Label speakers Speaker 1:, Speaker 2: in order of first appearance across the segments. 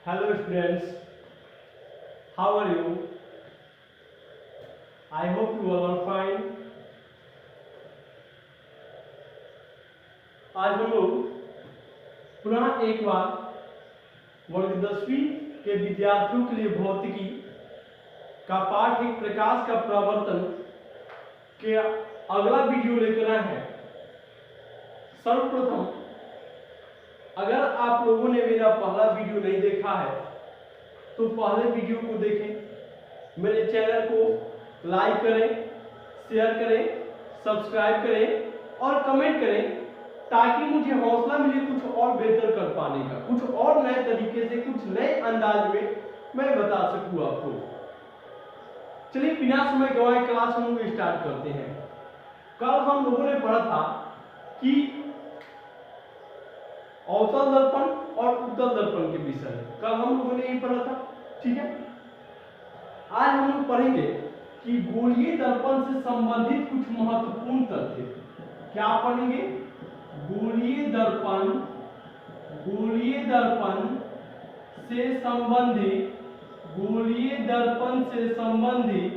Speaker 1: Hello students, how are you? I hope you all are fine. आज हम लोग पुनः एक बार वर्ग 10वीं के विद्यार्थियों के लिए भौतिकी का पाठ एक प्रकाश का प्रवर्तन के अगला वीडियो लेकर आए हैं। सर्वप्रथम अगर आप लोगों ने मेरा पहला वीडियो नहीं देखा है तो पहले वीडियो को देखें, मेरे चैनल को लाइक करें, शेयर करें, सब्सक्राइब करें और कमेंट करें ताकि मुझे हौसला मिले कुछ और बेहतर कर पाने का, कुछ और नए तरीके से, कुछ नए अंदाज में मैं बता सकूं आपको। चलिए बिना समय गंवाए क्लास हम लोग स्टार्ट करते हैं। कल हम लोगों ने पढ़ा था कि अवतल दर्पण और उत्तल दर्पण के विषय में। कल हम लोगों ने ये पढ़ा था, ठीक है। आज हम लोग पढ़ेंगे कि गोलीय दर्पण से संबंधित कुछ महत्वपूर्ण तथ्य। क्या पढ़ेंगे? गोलीय दर्पण से संबंधित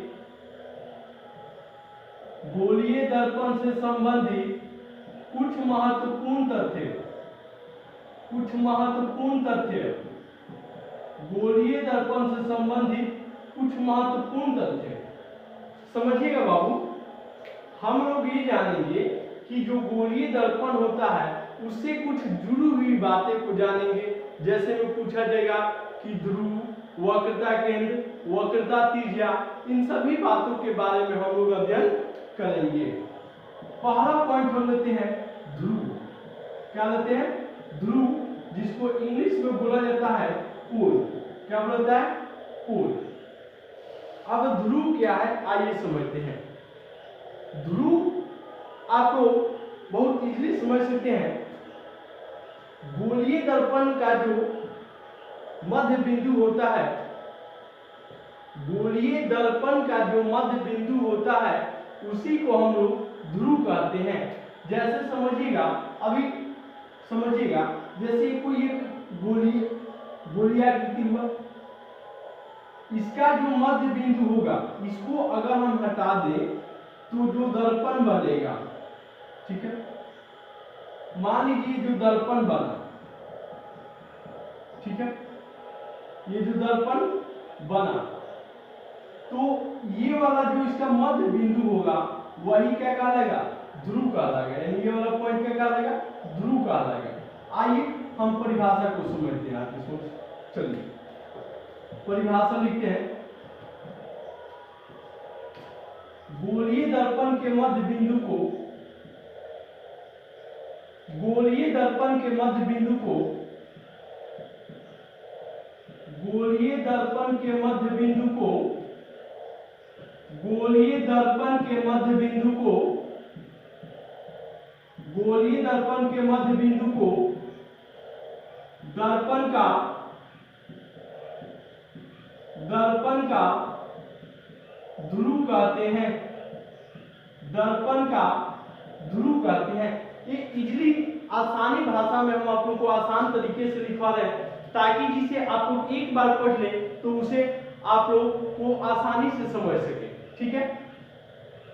Speaker 1: कुछ महत्वपूर्ण तथ्य। गोलीय दर्पण से संबंधित कुछ महत्वपूर्ण तथ्य। समझिएगा बाबू, हम लोग ये जानेंगे कि जो गोलीय दर्पण होता है उससे कुछ जुड़ी हुई बातें को जानेंगे। जैसे में पूछा जाएगा कि ध्रुव, वक्रता केंद्र, वक्रता त्रिज्या, इन सभी बातों के बारे में हम लोग अध्ययन करेंगे। पहला पॉइंट हम लेते हैं ध्रुव। क्या लेते हैं? ध्रुव, जिसको इंग्लिश में बोला जाता है पोल। क्या बोला जाता है? पोल। अब ध्रुव क्या है आइए समझते हैं। ध्रुव आप लोग बहुत इजीली समझ सकते हैं। गोलीय दर्पण का जो मध्य बिंदु होता है, गोलीय दर्पण का जो मध्य बिंदु होता है उसी को हम लोग ध्रुव कहते हैं। जैसे समझिएगा, अभी समझिएगा, जैसे कोई एक गोलीयाकृति हुआ, इसका जो मध्य बिंदु होगा इसको अगर हम हटा दें तो जो दर्पण बनेगा, ठीक है, मान लीजिए जो दर्पण बना, ठीक है, ये जो दर्पण बना तो ये वाला जो इसका मध्य बिंदु होगा वही क्या कहलाएगा? ध्रुव कहलाएगा। यानी ये वाला पॉइंट क्या कहलाएगा? ध्रुव कहलाएगा। आइए हम परिभाषा को समझते हैं आपके सोच। चलिए परिभाषा लिखते हैं। गोलीय दर्पण के मध्य बिंदु को गोलीय दर्पण के मध्य बिंदु को गोलीय दर्पण के मध्य बिंदु को गोलीय दर्पण के मध्य बिंदु को गोलीय दर्पण के मध्य बिंदु को दर्पण का ध्रुव कहते हैं। दर्पण का ध्रुव कहते हैं। ये इजली आसानी भाषा में हम आप लोग को आसान तरीके से लिखवा रहे हैं ताकि जिसे आप लोग एक बार पढ़ ले तो उसे आप लोग को आसानी से समझ सके, ठीक है।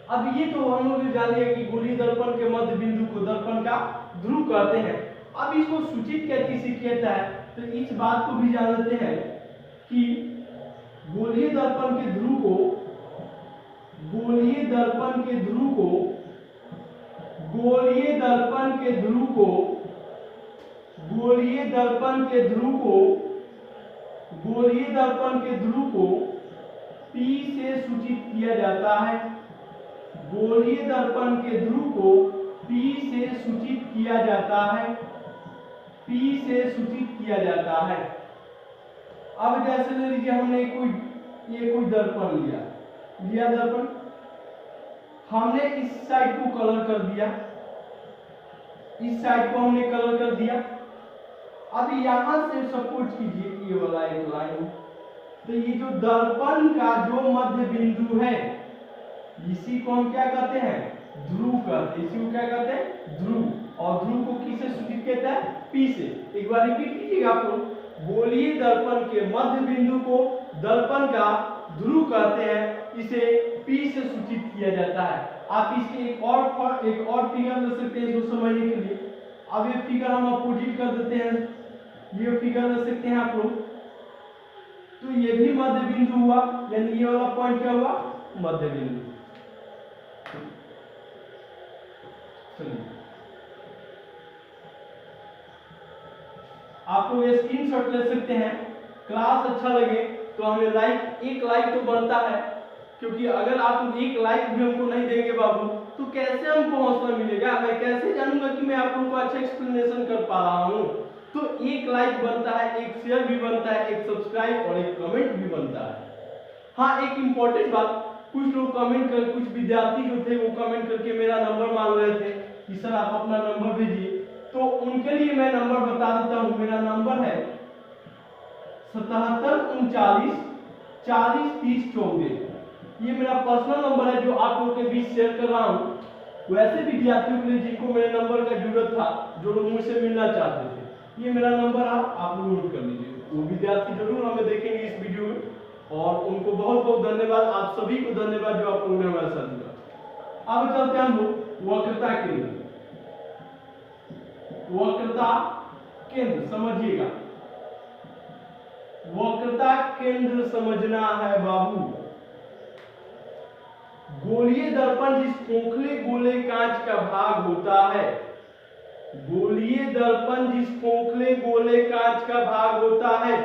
Speaker 1: अब ये तो हम लोग जान लिया कि गोलीय दर्पण के मध्य बिंदु को दर्पण का ध्रुव कहते हैं। अब इसको सूचित कैसे किया है तो इस बात को भी जान लेते हैं कि गोलीय दर्पण के ध्रुव को गोलीय दर्पण के ध्रुव को गोलीय दर्पण के ध्रुव को गोलीय दर्पण के ध्रुव को गोलीय दर्पण के ध्रुव को P से सूचित किया जाता है। गोलीय दर्पण के ध्रुव को P से सूचित किया जाता है। P से सूचित किया जाता है। अब जैसे ले लीजिए हमने कोई दर्पण लिया दर्पण, हमने इस साइड को कलर कर दिया, इस साइड को हमने कलर कर दिया। अब यहां से सपोज कीजिए ये वाला एक लाइन, तो ये जो दर्पण का जो मध्य बिंदु है इसी को हम क्या कहते हैं? ध्रुव कहते हैं। इसी को क्या कहते हैं? ध्रुव। और ध्रुव को किससे सूचित कहते हैं? P से। एक बार रिपीट कीजिएगा आप लोग, गोलीय दर्पण के मध्य बिंदु को दर्पण का ध्रुव कहते हैं, इसे P से सूचित किया जाता है। आप इसके एक और फिगर ले सकते हैं इसको समझने के लिए। अब ये फिगर हम अपोजिट कर देते हैं, ये फिगर ले सकते हैं आप लोग। तो ये भी मध्य बिंदु हुआ, यानी ये वाला पॉइंट क्या हुआ, मध्य बिंदु। चलिए आप लोग स्क्रीनशॉट ले सकते हैं। क्लास अच्छा लगे तो हमें एक लाइक तो बनता है, क्योंकि अगर आप लोग एक लाइक भी हमको नहीं देंगे बाबू तो कैसे हमको हौसला मिलेगा, मैं कैसे जानूंगा कि मैं आप लोगों को अच्छा एक्सप्लेनेशन कर पा रहा हूँ। तो एक लाइक बनता है, एक शेयर भी बनता है, एक सब्सक्राइब और एक कमेंट भी बनता है। हाँ, एक इम्पोर्टेंट बात, कुछ लोग कमेंट कर, कुछ विद्यार्थी जो थे वो कमेंट करके मेरा नंबर मांग रहे थे कि सर आप अपना नंबर भेजिए, तो उनके लिए मैं नंबर बता देता हूँ। मेरा नंबर है 7739 40 30 14। ये मेरा पर्सनल नंबर है जो आप लोगों के बीच शेयर कर रहा हूँ। वैसे विद्यार्थियों के लिए जिनको मेरे नंबर का जरूरत था, जो लोग मुझसे मिलना चाहते थे, ये मेरा नंबर आप लोग नोट कर लीजिए। वो विद्यार्थी जरूर हमें देखेंगे इस वीडियो में, और उनको बहुत बहुत धन्यवाद, आप सभी को धन्यवाद जो आप लोगों ने हमारे साथ जुड़ा। अब चलते हैं हम लोग वक्रता केंद्र। वक्रता केंद्र समझिएगा, वक्रता केंद्र समझना है बाबू। गोलीय दर्पण जिस खोखले गोले कांच का भाग होता है, गोलीय दर्पण जिस खोखले गोले कांच का भाग होता है,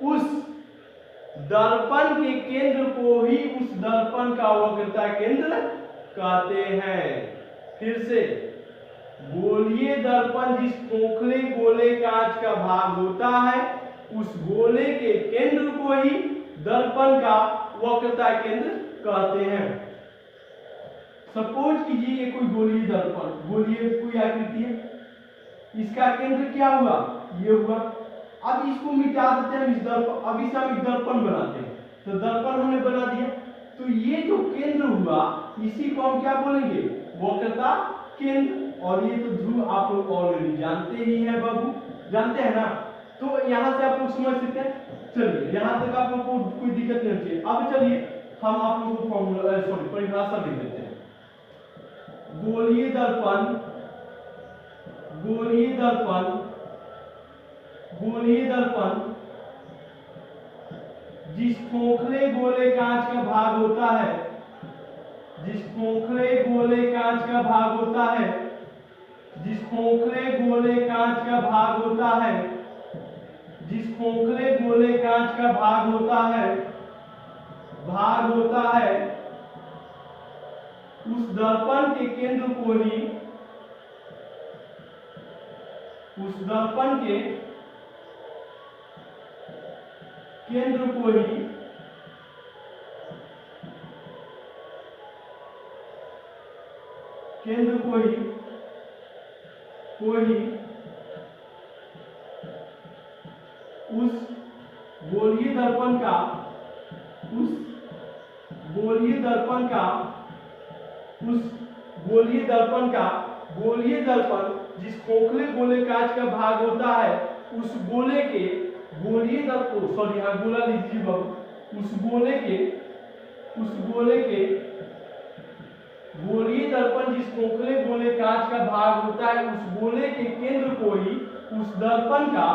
Speaker 1: उस दर्पण के केंद्र को ही उस दर्पण का वक्रता केंद्र कहते हैं। फिर से, गोलीय दर्पण जिस खोखले गोले कांच का भाग होता है, उस गोले के केंद्र को ही दर्पण का वक्रता केंद्र कहते हैं। सपोज कीजिए ये कोई गोलीय दर्पण, गोलीय कोई आकृति है, इसका केंद्र क्या हुआ, ये हुआ। अब इसको मिटा देते हैं, इस दर्पण, अब इसे हम एक दर्पण बनाते हैं। तो दर्पण हमने बना दिया, तो ये जो केंद्र हुआ इसी को हम क्या बोलेंगे, वक्रता केंद्र। और ये तो ध्रुव आप लोग ऑलरेडी जानते ही हैं बाबू, जानते हैं ना। तो यहां से आप लोग समझ सकते हैं। चलिए यहां तक आप लोग को कोई दिक्कत नहीं होती है। अब चलिए हम आप लोगों को फॉर्मूला परिभाषा लिख देते हैं। गोलीय दर्पण, गोलीय दर्पण, गोलीय दर्पण जिस खोखले गोले कांच का भाग होता है, जिस खोखले गोले कांच का भाग होता है, जिस खोखले गोले कांच का भाग होता है, जिस खोखले गोले कांच का भाग होता है, भाग होता है, उस दर्पण के केंद्र को ही, उस दर्पण के केंद्र को ही केंद्र को ही उस गोलीय दर्पण का, उस गोलीय दर्पण का, उस गोलीय दर्पण का, गोलीय दर्पण जिस खोखले गोले कांच का भाग होता है, उस गोले के गोलीय दर्पण, सॉरी यहाँ गोला लीजिए बाबू, उस गोले के, उस गोले के गोलीय दर्पण जिस खोखले गोले कांच का भाग होता है, उस गोले के केंद्र को ही उस दर्पण का,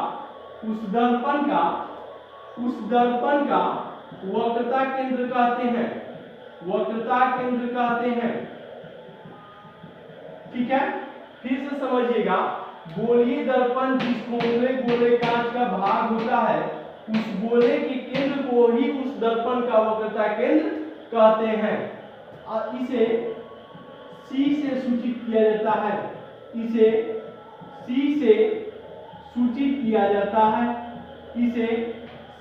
Speaker 1: उस दर्पण का, उस दर्पण का वक्रता केंद्र कहते हैं, वक्रता केंद्र कहते हैं। ठीक है, फिर से समझिएगा, गोलीय दर्पण जिस खोखले गोले कांच का भाग होता है, उस गोले के केंद्र को ही उस दर्पण का वक्रता केंद्र कहते हैं। और इसे C से सूचित किया जाता है, इसे C से सूचित किया जाता है, इसे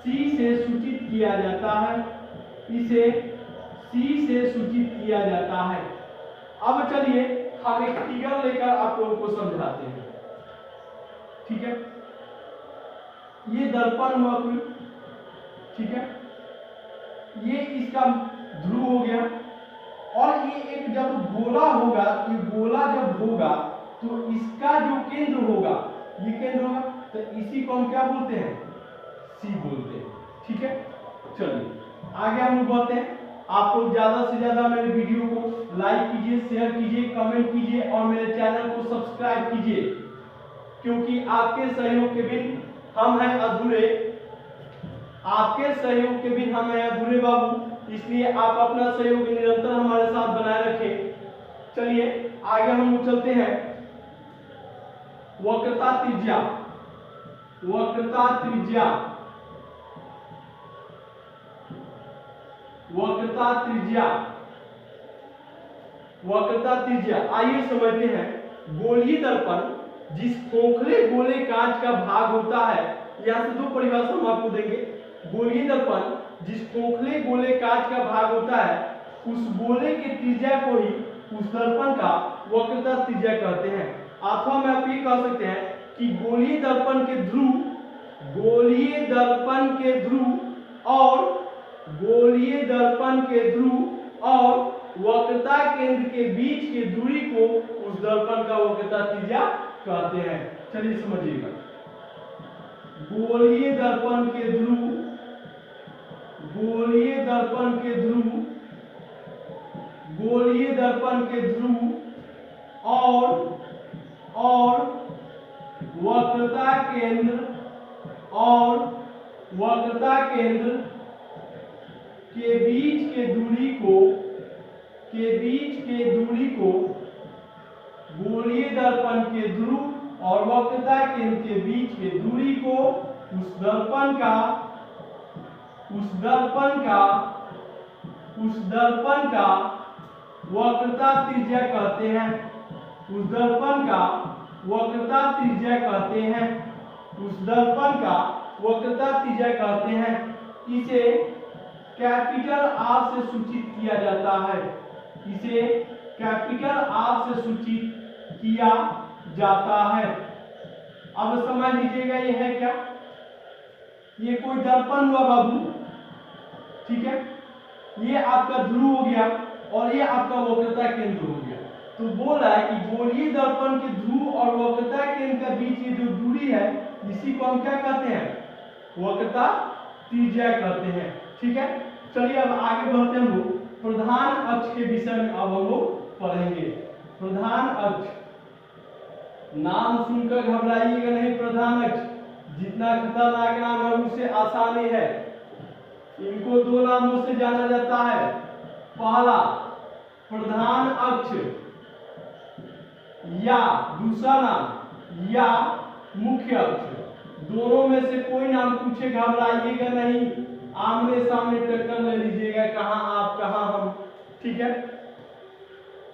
Speaker 1: C से सूचित किया जाता है, इसे C से सूचित किया जाता है। अब चलिए हम एक फिगर लेकर आप लोगों को समझाते हैं। ठीक है, ये दर्पण हुआ कोई, ठीक है, ये इसका ध्रुव हो गया, और ये एक जब गोला होगा, ये गोला जब होगा तो इसका जो केंद्र होगा, ये केंद्र होगा, तो इसी को हम क्या बोलते हैं, सी बोलते हैं। ठीक है, चलिए आगे हम लोग बढ़ते हैं। आप लोग ज्यादा से ज्यादा मेरे वीडियो को लाइक कीजिए, शेयर कीजिए, कमेंट कीजिए और मेरे चैनल को सब्सक्राइब कीजिए, क्योंकि आपके सहयोग के बिना हम हैं अधूरे। आपके सहयोग के बिना हम हैं अधूरे बाबू, इसलिए आप अपना सहयोग निरंतर हमारे साथ बनाए रखें। चलिए आगे हम लोग चलते हैं। वक्रता त्रिज्या, वक्रता त्रिज्या, वक्रता त्रिज्या, वक्रता त्रिज्या। आइए समझते हैं। गोलीय दर्पण जिस खोखले गोले कांच का भाग होता है, यहां से दो परिभाषा हम आपको देंगे। गोलीय दर्पण जिस खोखले गोले कांच का भाग होता है, उस गोले की त्रिज्या को ही उस दर्पण का वक्रता त्रिज्या कहते हैं। अथवा में आप ये कह सकते हैं कि गोलीय दर्पण के ध्रुव, गोलीय दर्पण के ध्रुव और गोलीय दर्पण के ध्रुव और वक्रता केंद्र के बीच की दूरी को उस दर्पण का वक्रता त्रिज्या कहते हैं। चलिए समझिएगा। गोलीय दर्पण के ध्रुव, गोलीय दर्पण के ध्रुव, गोलीय दर्पण के ध्रुव और वक्रता केंद्र और वक्रता केंद्र के बीच के दूरी को, के बीच के दूरी को गोलीय दर्पण के ध्रुव और वक्रता केंद्र के बीच के दूरी को उस दर्पण का वक्रता त्रिज्या कहते हैं। उस दर्पण का वक्रता त्रिज्या कहते हैं। उस दर्पण का वक्रता त्रिज्या कहते हैं। इसे कैपिटल आर से सूचित किया जाता है। इसे कैपिटल आर से सूचित किया जाता है। अब समझ लीजिएगा ये है क्या, ये कोई दर्पण हुआ बाबू, ठीक है, ये आपका ध्रुव हो गया और ये आपका वक्रता केंद्र हो गया। तो बोल रहा है कि गोलीय दर्पण के ध्रुव और वक्रता केंद्र के बीच की जो दूरी है, इसी को हम क्या कहते हैं, वक्रता त्रिज्या कहते हैं। ठीक है, चलिए अब आगे बढ़ते हैं। हम लोग प्रधान अक्ष के विषय में अब हम लोग पढ़ेंगे। प्रधान अक्ष, नाम सुनकर घबराइएगा नहीं। प्रधान अक्ष जितना खतरनाक नाम है उससे आसानी है। इनको दो नामों से जाना जाता है। पहला प्रधान अक्ष या दूसरा नाम या मुख्य अक्ष। दोनों में से कोई नाम पूछे घबराइएगा नहीं, आमने सामने टक्कर ले लीजिएगा, कहां आप कहां हम। ठीक है,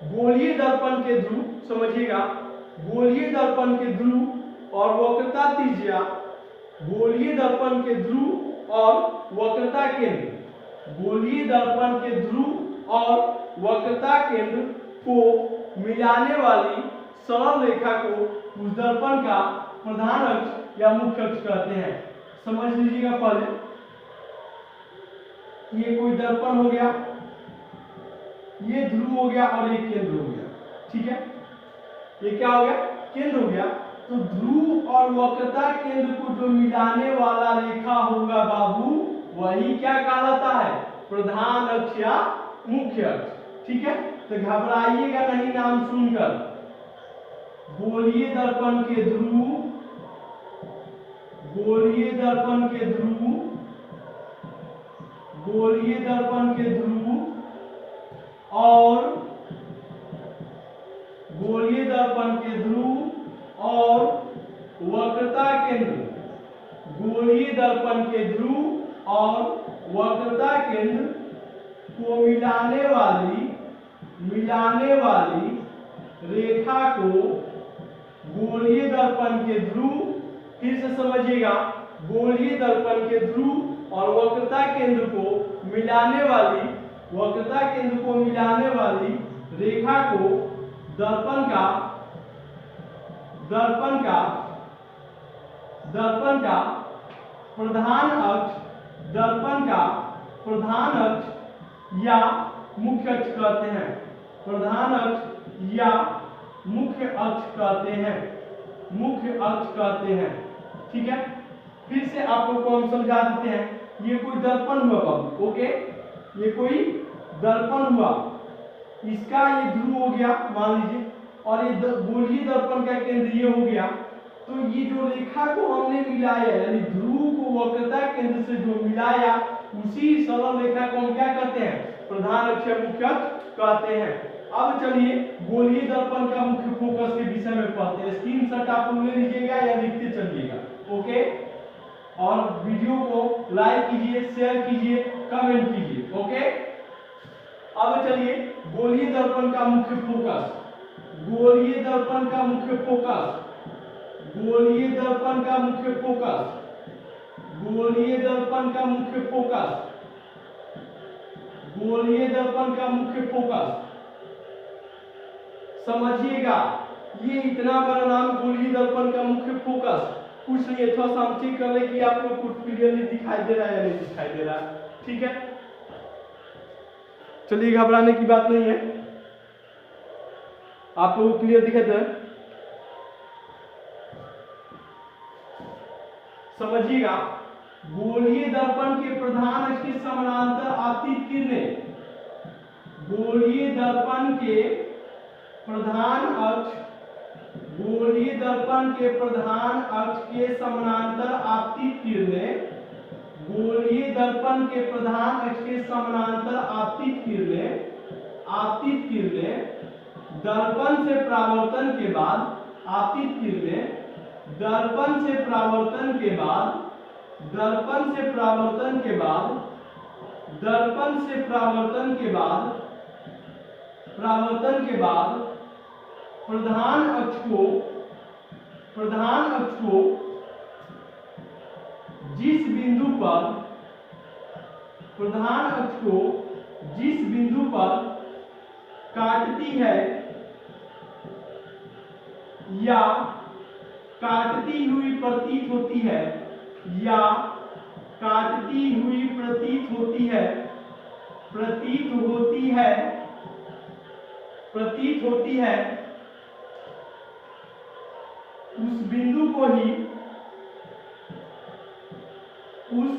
Speaker 1: गोलीय दर्पण के ध्रुव, समझिएगा, गोलीय दर्पण के ध्रुव और वक्रता त्रिज्या, गोलीय दर्पण के ध्रुव और वक्रता केंद्र, गोलीय दर्पण के ध्रुव और वक्रता केंद्र को मिलाने वाली सरल रेखा को उस दर्पण का प्रधान अक्ष या मुख्य अक्ष कहते हैं। समझ लीजिएगा। पहले ये कोई दर्पण हो गया, ये ध्रुव हो गया और ये केंद्र हो गया। ठीक है, ये क्या हो गया, केंद्र हो गया। तो ध्रुव और वक्रता केंद्र को जो मिलाने वाला रेखा होगा बाबू, वही क्या कहलाता है, प्रधान अक्ष या मुख्य अक्ष। ठीक है, तो घबराइएगा नहीं नाम सुनकर। गोलीय दर्पण के ध्रुव, गोलीय दर्पण के ध्रुव, गोलीय दर्पण के ध्रुव और गोलीय दर्पण के ध्रुव और वक्रता केंद्र, गोलीय दर्पण के ध्रुव और वक्रता केंद्र को मिलाने वाली रेखा को गोलीय दर्पण के ध्रुव, फिर से समझिएगा, गोलीय दर्पण के ध्रुव और वक्रता केंद्र को मिलाने वाली, वक्रता केंद्र को मिलाने वाली रेखा को दर्पण का प्रधान अक्ष, दर्पण का प्रधान अक्ष या मुख्य अक्ष कहते हैं। प्रधान अक्ष या मुख्य अक्ष कहते हैं, मुख्य अक्ष कहते हैं। ठीक है, फिर से आप लोग को हम समझा देते हैं। ये कोई दर्पण हुआ बाबू, ओके, ये कोई दर्पण हुआ, इसका ये ध्रुव हो गया मान लीजिए, और ये गोलीय दर्पण का केंद्र ये हो गया। तो ये जो रेखा को हमने मिलाया, यानी ध्रुव को वक्रता केंद्र से जो मिलाया, उसी सरल रेखा को हम क्या कहते हैं? प्रधान अक्ष या मुख्य अक्ष कहते हैं। अब चलिए गोलीय दर्पण का मुख्य फोकस के विषय में पढ़ते हैं। स्क्रीनशॉट आप लोग ले लीजिएगा या लिखते चलिएगा, ओके। और वीडियो को लाइक कीजिए, शेयर कीजिए, कमेंट कीजिए, ओके। अब चलिए गोलीय दर्पण का मुख्य फोकस, गोलीय दर्पण का मुख्य फोकस, गोलीय दर्पण का मुख्य फोकस, गोलीय दर्पण का मुख्य फोकस, गोलीय दर्पण का मुख्य फोकस। समझिएगा, ये इतना बड़ा नाम गोलीय दर्पण का मुख्य फोकस, कुछ नहीं है, थोड़ा सा हम चेक कर ले कि आपको कुछ क्लियरली दिखाई दे रहा है या नहीं दिखाई दे रहा है। ठीक है, चलिए घबराने की बात नहीं है, आप लोगों को क्लियर दिखाई दे रहा है। समझिएगा, गोलीय दर्पण के प्रधान अक्ष के समानांतर आपतित किरणें, गोलीय दर्पण के प्रधान अक्ष, गोलीय दर्पण के प्रधान अक्ष के समानांतर आपतित किरणें, गोलीय दर्पण के प्रधान अक्ष के समानांतर आपतित किरणें, आपतित किरणें दर्पण से परावर्तन के बाद, आपतित किरणें दर्पण से परावर्तन के बाद, दर्पण से परावर्तन के बाद, दर्पण से परावर्तन के बाद, परावर्तन के बाद प्रधान अक्ष को, प्रधान अक्ष को जिस बिंदु पर, प्रधान अक्ष को जिस बिंदु पर काटती है या काटती हुई प्रतीत होती है, या काटती हुई प्रतीत होती है, प्रतीत होती है, प्रतीत होती है, उस बिंदु को ही, उस,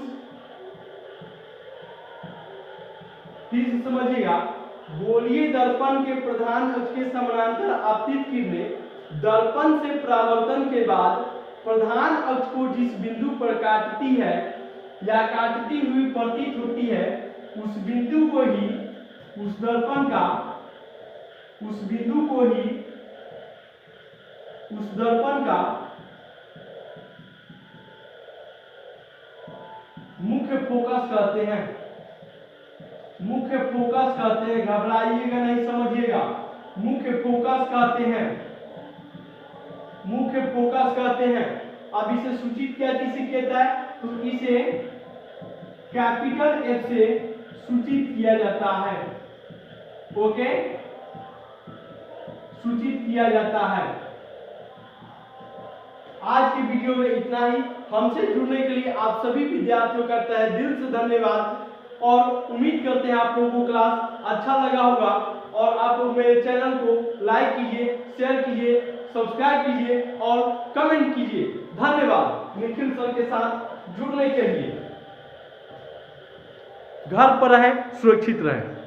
Speaker 1: फिर से समझिएगा, गोलीय दर्पण के प्रधान अक्ष के समानांतर आपतित किरणें दर्पण से परावर्तन के बाद प्रधान अक्ष को जिस बिंदु पर काटती है या काटती हुई प्रतीत होती है, उस बिंदु को ही, उस दर्पण का, उस बिंदु को ही, उस दर्पण का मुख्य फोकस कहते हैं, मुख्य फोकस कहते हैं। घबराइएगा नहीं, समझिएगा, मुख्य फोकस कहते हैं, मुख्य फोकस कहते हैं। अब इसे सूचित क्या किसे कहता है? तो इसे कैपिटल एफ से सूचित किया जाता है, ओके, सूचित किया जाता है। आज के वीडियो में इतना ही। हमसे जुड़ने के लिए आप सभी विद्यार्थियों का तहे दिल से धन्यवाद, और उम्मीद करते हैं आप लोगों को क्लास अच्छा लगा होगा, और आप लोग मेरे चैनल को लाइक कीजिए, शेयर कीजिए, सब्सक्राइब कीजिए और कमेंट कीजिए। धन्यवाद निखिल सर के साथ जुड़ने के लिए। घर पर रहें, सुरक्षित रहें।